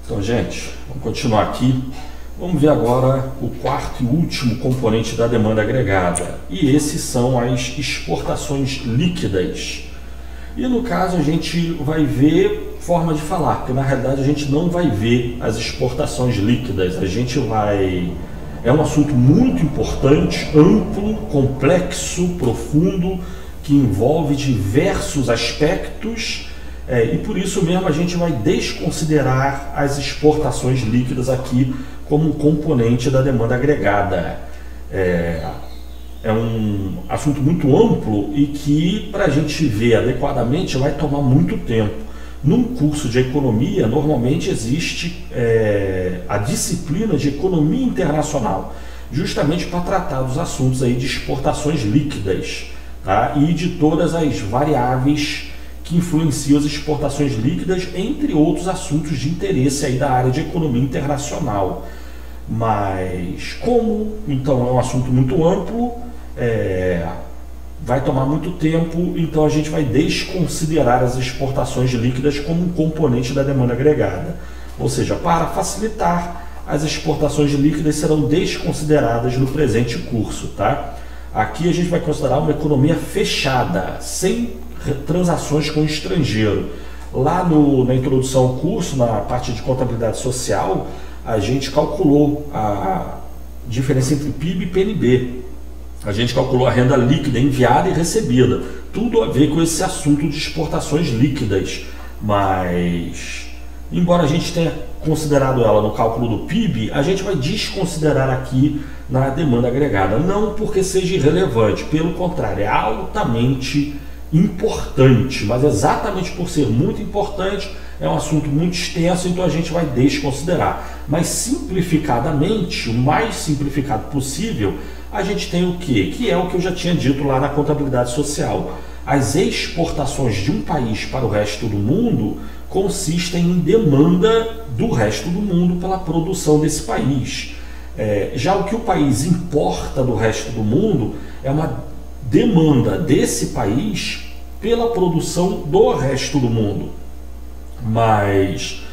Então, gente, vamos continuar aqui. Vamos ver agora o quarto e último componente da demanda agregada. E esses são as exportações líquidas. E no caso a gente vai ver forma de falar, porque na realidade a gente não vai ver as exportações líquidas. A gente vai... É um assunto muito importante, amplo, complexo, profundo, que envolve diversos aspectos. E por isso mesmo a gente vai desconsiderar as exportações líquidas aqui como um componente da demanda agregada. É um assunto muito amplo e que, para a gente ver adequadamente, vai tomar muito tempo. Num curso de economia, normalmente existe a disciplina de economia internacional, justamente para tratar dos assuntos aí de exportações líquidas, tá? E de todas as variáveis que influenciam as exportações líquidas, entre outros assuntos de interesse aí da área de economia internacional. Mas como então é um assunto muito amplo, vai tomar muito tempo, então a gente vai desconsiderar as exportações líquidas como um componente da demanda agregada. Ou seja, para facilitar, as exportações líquidas serão desconsideradas no presente curso, tá? Aqui a gente vai considerar uma economia fechada, sem transações com o estrangeiro. Lá na introdução ao curso, na parte de contabilidade social, a gente calculou a diferença entre PIB e PNB. A gente calculou a renda líquida enviada e recebida. Tudo a ver com esse assunto de exportações líquidas. Mas, embora a gente tenha considerado ela no cálculo do PIB, a gente vai desconsiderar aqui na demanda agregada. Não porque seja irrelevante, pelo contrário, é altamente importante, mas exatamente por ser muito importante, é um assunto muito extenso, então a gente vai desconsiderar. Mas simplificadamente, o mais simplificado possível, a gente tem o quê? Que é o que eu já tinha dito lá na contabilidade social. As exportações de um país para o resto do mundo consistem em demanda do resto do mundo pela produção desse país. Já o que o país importa do resto do mundo é uma demanda desse país pela produção do resto do mundo. Mas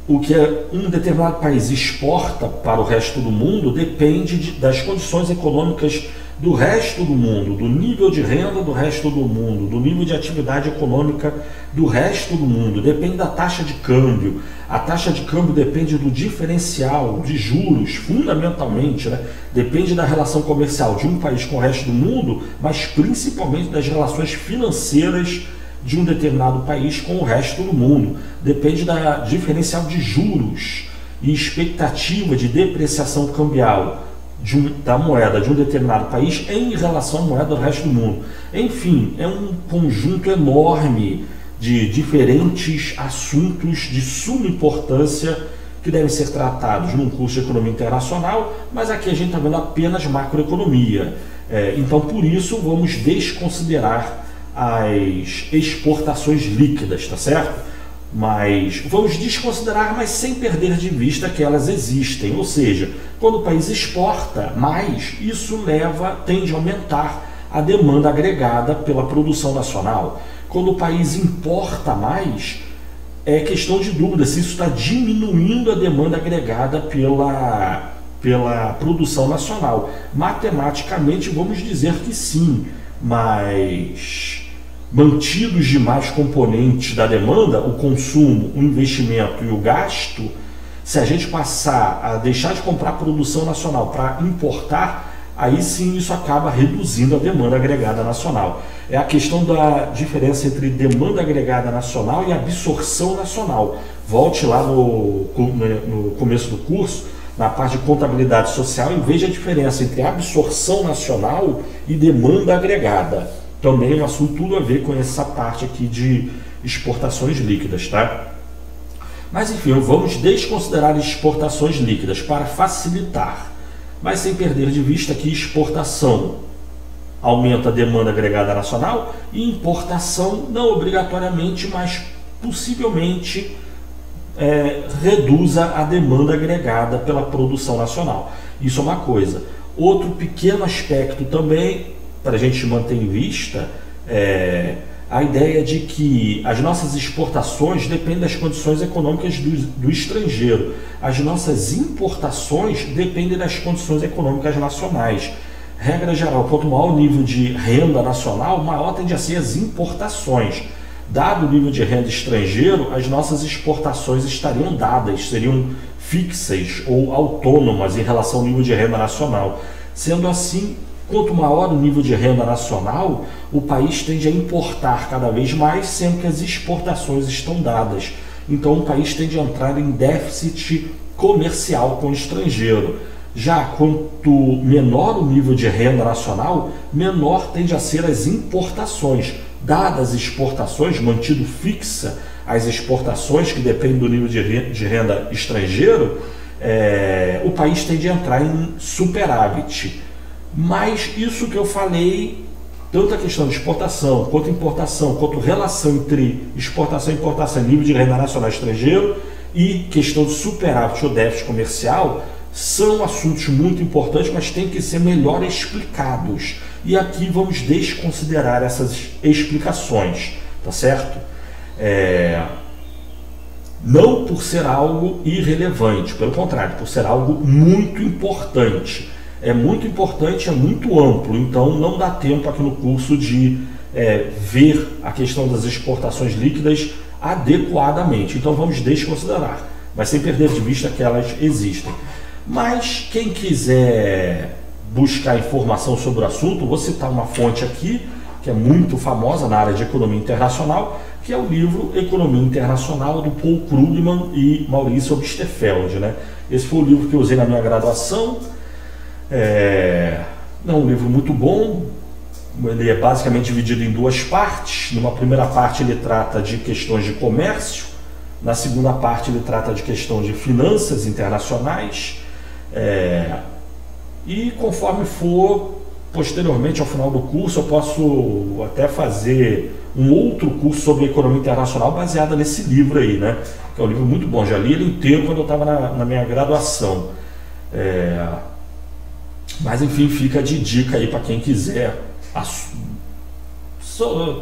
o que um determinado país exporta para o resto do mundo depende das condições econômicas do resto do mundo, do nível de renda do resto do mundo, do nível de atividade econômica do resto do mundo, depende da taxa de câmbio. A taxa de câmbio depende do diferencial de juros, fundamentalmente, né? Depende da relação comercial de um país com o resto do mundo, mas principalmente das relações financeiras de um determinado país com o resto do mundo. Depende da diferencial de juros e expectativa de depreciação cambial da moeda de um determinado país em relação à moeda do resto do mundo. Enfim, é um conjunto enorme de diferentes assuntos de suma importância que devem ser tratados num curso de economia internacional, mas aqui a gente está vendo apenas macroeconomia. Então, por isso, vamos desconsiderar as exportações líquidas, tá certo? Mas vamos desconsiderar, mas sem perder de vista que elas existem. Ou seja, quando o país exporta mais, isso tende a aumentar a demanda agregada pela produção nacional. Quando o país importa mais, é questão de dúvida se isso está diminuindo a demanda agregada pela produção nacional. Matematicamente, vamos dizer que sim, mas mantidos demais componentes da demanda, o consumo, o investimento e o gasto, se a gente passar a deixar de comprar produção nacional para importar, aí sim isso acaba reduzindo a demanda agregada nacional. É a questão da diferença entre demanda agregada nacional e absorção nacional. Volte lá no começo do curso, na parte de contabilidade social, e veja a diferença entre absorção nacional e demanda agregada. Também é um assunto tudo a ver com essa parte aqui de exportações líquidas, tá? Mas enfim, vamos desconsiderar exportações líquidas para facilitar, mas sem perder de vista que exportação aumenta a demanda agregada nacional e importação não obrigatoriamente, mas possivelmente reduza a demanda agregada pela produção nacional. Isso é uma coisa. Outro pequeno aspecto também para a gente manter em vista a ideia de que as nossas exportações dependem das condições econômicas do estrangeiro, as nossas importações dependem das condições econômicas nacionais. Regra geral, quanto maior o nível de renda nacional, maior tende a ser as importações. Dado o nível de renda estrangeiro, as nossas exportações estariam dadas, seriam fixas ou autônomas em relação ao nível de renda nacional. Sendo assim, quanto maior o nível de renda nacional, o país tende a importar cada vez mais, sendo que as exportações estão dadas. Então o país tende a entrar em déficit comercial com o estrangeiro. Já quanto menor o nível de renda nacional, menor tende a ser as importações. Dadas as exportações, mantido fixa as exportações, que dependem do nível de renda estrangeiro, o país tende a entrar em superávit. Mas isso que eu falei, tanto a questão de exportação, quanto importação, quanto relação entre exportação e importação, nível de renda nacional estrangeiro e questão de superávit ou déficit comercial, são assuntos muito importantes, mas têm que ser melhor explicados. E aqui vamos desconsiderar essas explicações, tá certo? Não por ser algo irrelevante, pelo contrário, por ser algo muito importante. É muito importante, é muito amplo, então não dá tempo aqui no curso de ver a questão das exportações líquidas adequadamente. Então vamos desconsiderar, mas sem perder de vista que elas existem. Mas quem quiser buscar informação sobre o assunto, vou citar uma fonte aqui, que é muito famosa na área de economia internacional, que é o livro Economia Internacional, do Paul Krugman e Maurício Oberstefeld, né? Esse foi o livro que eu usei na minha graduação. É um livro muito bom. Ele é basicamente dividido em duas partes. Numa primeira parte ele trata de questões de comércio, na segunda parte ele trata de questão de finanças internacionais, e conforme for, posteriormente ao final do curso, eu posso até fazer um outro curso sobre economia internacional baseado nesse livro aí, né? Que é um livro muito bom, já li ele inteiro quando eu estava na minha graduação. Mas enfim, fica de dica aí para quem quiser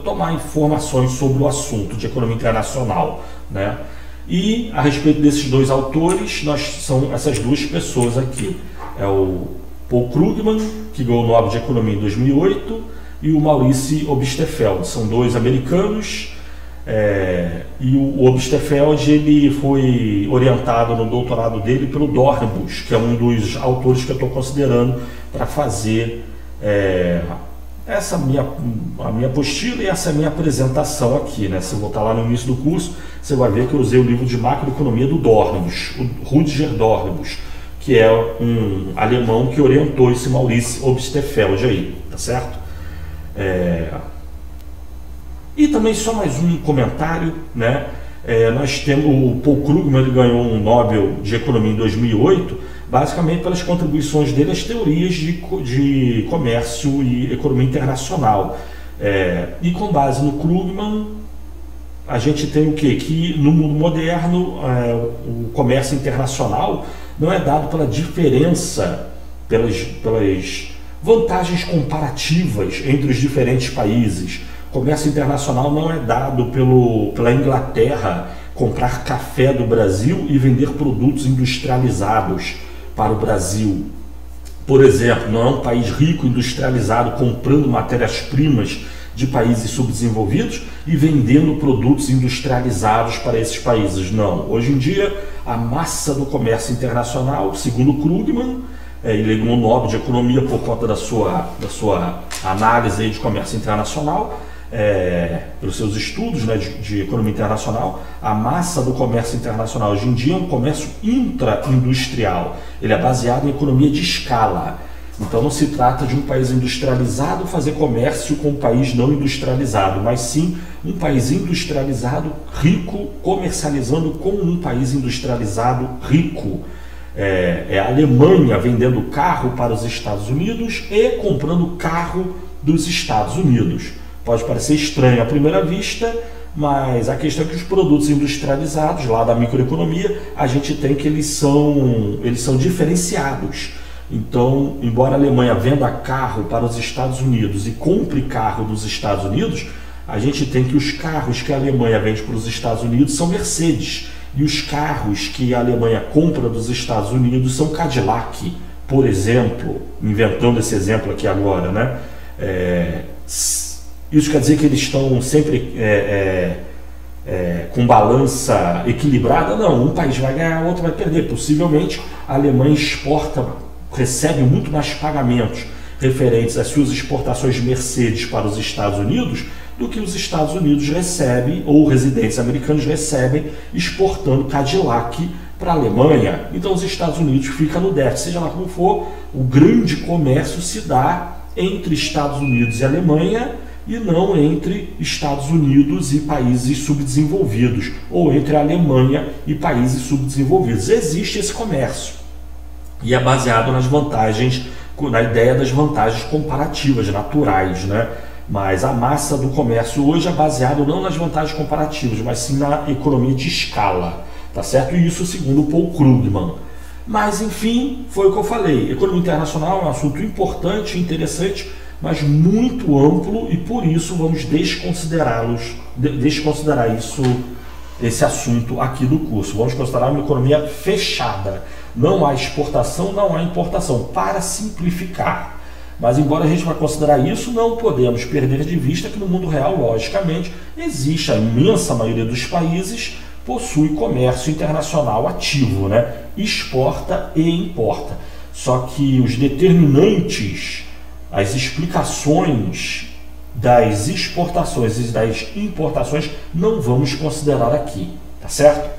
tomar informações sobre o assunto de economia internacional, né? E a respeito desses dois autores, são essas duas pessoas aqui. É o Paul Krugman, que ganhou o Nobel de Economia em 2008, e o Maurício Oberstefeld. São dois americanos, e o Oberstefeld ele foi orientado no doutorado dele pelo Dornbusch, que é um dos autores que eu estou considerando para fazer a minha apostila e essa minha apresentação aqui, né? Se voltar lá no início do curso, você vai ver que eu usei o livro de macroeconomia do Dornbusch, o Rüdiger Dornbusch, que é um alemão que orientou esse Maurício Oberstefeld aí, tá certo? E também só mais um comentário, né? Nós temos o Paul Krugman, ele ganhou um Nobel de Economia em 2008, basicamente pelas contribuições dele às teorias de comércio e economia internacional. E com base no Krugman, a gente tem o quê? Que no mundo moderno, o comércio internacional não é dado pela diferença, pelas vantagens comparativas entre os diferentes países. O comércio internacional não é dado pela Inglaterra comprar café do Brasil e vender produtos industrializados para o Brasil. Por exemplo, não é um país rico industrializado comprando matérias-primas de países subdesenvolvidos e vendendo produtos industrializados para esses países. Não. Hoje em dia, a massa do comércio internacional, segundo Krugman, ele ganhou o Nobel de Economia por conta da sua análise aí de comércio internacional, pelos seus estudos, né, de economia internacional. A massa do comércio internacional hoje em dia é um comércio intraindustrial. Ele é baseado em economia de escala. Então não se trata de um país industrializado fazer comércio com um país não industrializado, mas sim um país industrializado rico comercializando com um país industrializado rico. A Alemanha vendendo carro para os Estados Unidos e comprando carro dos Estados Unidos. Pode parecer estranho à primeira vista, mas a questão é que os produtos industrializados lá da microeconomia, a gente tem que eles são diferenciados. Então, embora a Alemanha venda carro para os Estados Unidos e compre carro dos Estados Unidos, a gente tem que os carros que a Alemanha vende para os Estados Unidos são Mercedes, e os carros que a Alemanha compra dos Estados Unidos são Cadillac, por exemplo, inventando esse exemplo aqui agora, né? Isso quer dizer que eles estão sempre com balança equilibrada? Não, um país vai ganhar, o outro vai perder. Possivelmente a Alemanha recebe muito mais pagamentos referentes às suas exportações de Mercedes para os Estados Unidos do que os Estados Unidos recebem, ou residentes americanos recebem, exportando Cadillac para a Alemanha. Então os Estados Unidos ficam no déficit. Seja lá como for, o grande comércio se dá entre Estados Unidos e Alemanha, e não entre Estados Unidos e países subdesenvolvidos, ou entre a Alemanha e países subdesenvolvidos. Existe esse comércio, e é baseado nas vantagens, na ideia das vantagens comparativas, naturais, né? Mas a massa do comércio hoje é baseado não nas vantagens comparativas, mas sim na economia de escala, tá certo? E isso segundo Paul Krugman. Mas enfim, foi o que eu falei, economia internacional é um assunto importante, interessante, mas muito amplo, e por isso vamos desconsiderar esse assunto aqui do curso. Vamos considerar uma economia fechada. Não há exportação, não há importação, para simplificar. Mas embora a gente vá considerar isso, não podemos perder de vista que no mundo real, logicamente, existe a imensa maioria dos países possui comércio internacional ativo, né? Exporta e importa. Só que os determinantes, as explicações das exportações e das importações não vamos considerar aqui, tá certo?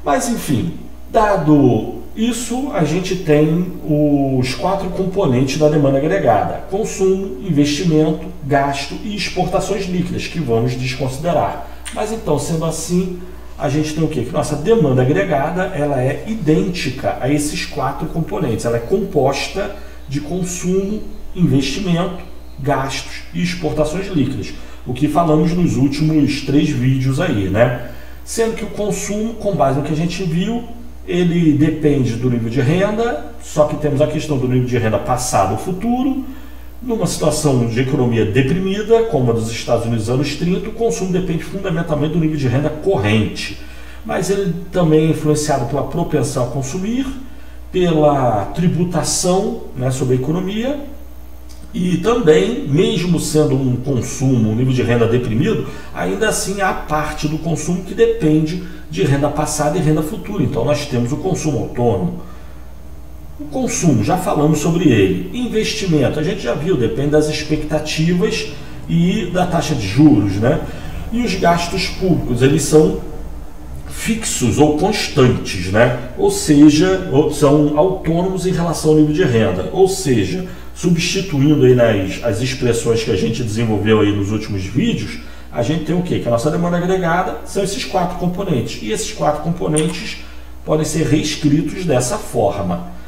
Mas enfim, dado isso, a gente tem os 4 componentes da demanda agregada: consumo, investimento, gasto e exportações líquidas, que vamos desconsiderar. Mas então, sendo assim, a gente tem o quê? Que nossa demanda agregada ela é idêntica a esses 4 componentes. Ela é composta de consumo, investimento, gastos e exportações líquidas. O que falamos nos últimos 3 vídeos aí, né? Sendo que o consumo, com base no que a gente viu, ele depende do nível de renda, só que temos a questão do nível de renda passado ou futuro. Numa situação de economia deprimida, como a dos Estados Unidos nos anos 30, o consumo depende fundamentalmente do nível de renda corrente. Mas ele também é influenciado pela propensão a consumir, pela tributação, né, sobre a economia, e também, mesmo sendo um consumo, um nível de renda deprimido, ainda assim há parte do consumo que depende de renda passada e renda futura. Então nós temos o consumo autônomo. O consumo, já falamos sobre ele. Investimento, a gente já viu, depende das expectativas e da taxa de juros, né? E os gastos públicos, eles são fixos ou constantes, né? Ou seja, são autônomos em relação ao nível de renda. Ou seja, substituindo aí as expressões que a gente desenvolveu aí nos últimos vídeos, a gente tem o quê? Que a nossa demanda agregada são esses 4 componentes. E esses 4 componentes podem ser reescritos dessa forma.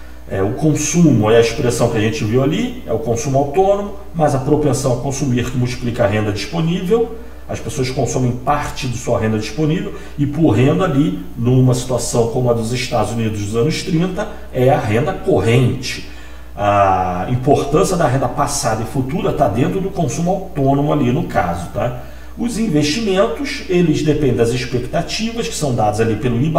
O consumo é a expressão que a gente viu ali, é o consumo autônomo, mas a propensão a consumir que multiplica a renda disponível. As pessoas consomem parte de sua renda disponível, e por renda ali, numa situação como a dos Estados Unidos dos anos 30, é a renda corrente. A importância da renda passada e futura está dentro do consumo autônomo ali no caso, tá? Os investimentos, eles dependem das expectativas que são dadas ali pelo I/,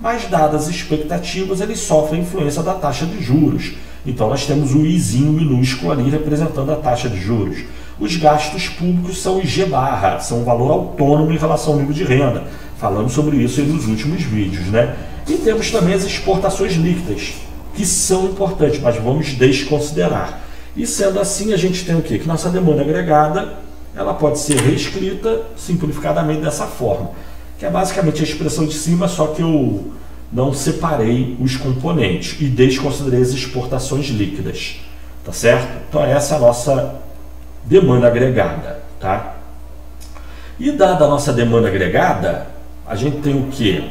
mas dadas as expectativas, eles sofrem a influência da taxa de juros. Então nós temos o Izinho minúsculo ali representando a taxa de juros. Os gastos públicos são o G/, são um valor autônomo em relação ao nível de renda. Falamos sobre isso aí nos últimos vídeos, né? E temos também as exportações líquidas, que são importantes, mas vamos desconsiderar. E sendo assim, a gente tem o quê? Que nossa demanda agregada, ela pode ser reescrita simplificadamente dessa forma, que é basicamente a expressão de cima, só que eu não separei os componentes e desconsiderei as exportações líquidas, tá certo? Então essa é a nossa demanda agregada, tá? E dada a nossa demanda agregada, a gente tem o quê?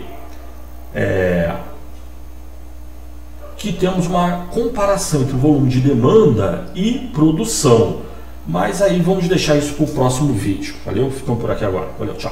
Que temos uma comparação entre o volume de demanda e produção. Mas aí vamos deixar isso para o próximo vídeo. Valeu? Ficamos por aqui agora. Valeu, tchau.